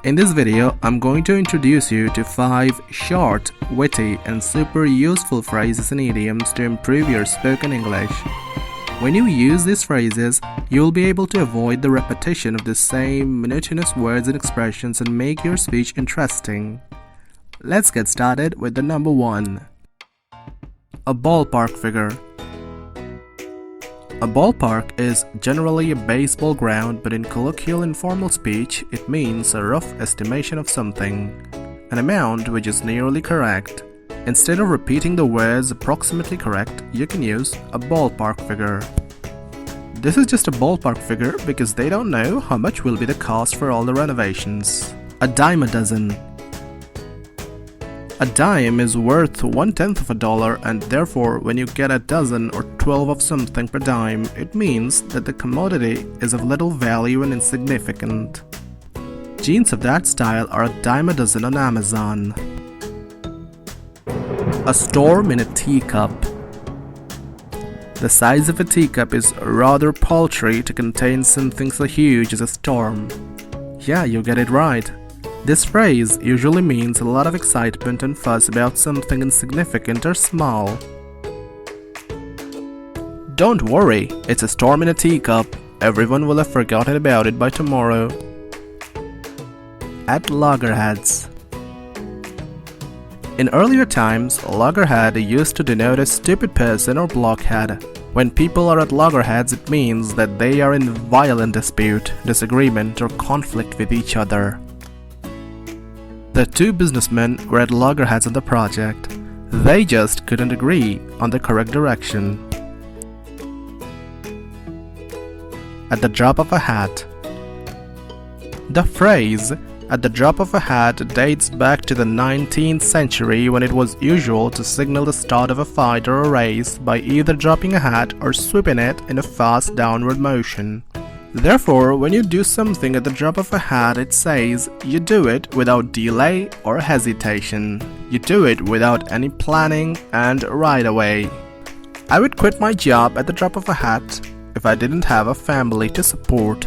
In this video, I'm going to introduce you to 5 short, witty, and super useful phrases and idioms to improve your spoken English. When you use these phrases, you will be able to avoid the repetition of the same monotonous words and expressions and make your speech interesting. Let's get started with the number 1. A ballpark figure. A ballpark is generally a baseball ground, but in colloquial informal speech, it means a rough estimation of something, an amount which is nearly correct. Instead of repeating the words approximately correct, you can use a ballpark figure. This is just a ballpark figure because they don't know how much will be the cost for all the renovations. A dime a dozen. A dime is worth 1/10 of a dollar, and therefore when you get a dozen or 12 of something per dime, it means that the commodity is of little value and insignificant. Jeans of that style are a dime a dozen on Amazon. A storm in a teacup. The size of a teacup is rather paltry to contain something so huge as a storm. Yeah, you get it right. This phrase usually means a lot of excitement and fuss about something insignificant or small. Don't worry, it's a storm in a teacup. Everyone will have forgotten about it by tomorrow. At loggerheads. In earlier times, loggerhead used to denote a stupid person or blockhead. When people are at loggerheads, it means that they are in violent dispute, disagreement, or conflict with each other. The 2 businessmen were at loggerheads on the project. They just couldn't agree on the correct direction. At the drop of a hat. The phrase "at the drop of a hat" dates back to the 19th century, when it was usual to signal the start of a fight or a race by either dropping a hat or sweeping it in a fast downward motion. Therefore, when you do something at the drop of a hat, it says you do it without delay or hesitation. You do it without any planning and right away. I would quit my job at the drop of a hat if I didn't have a family to support.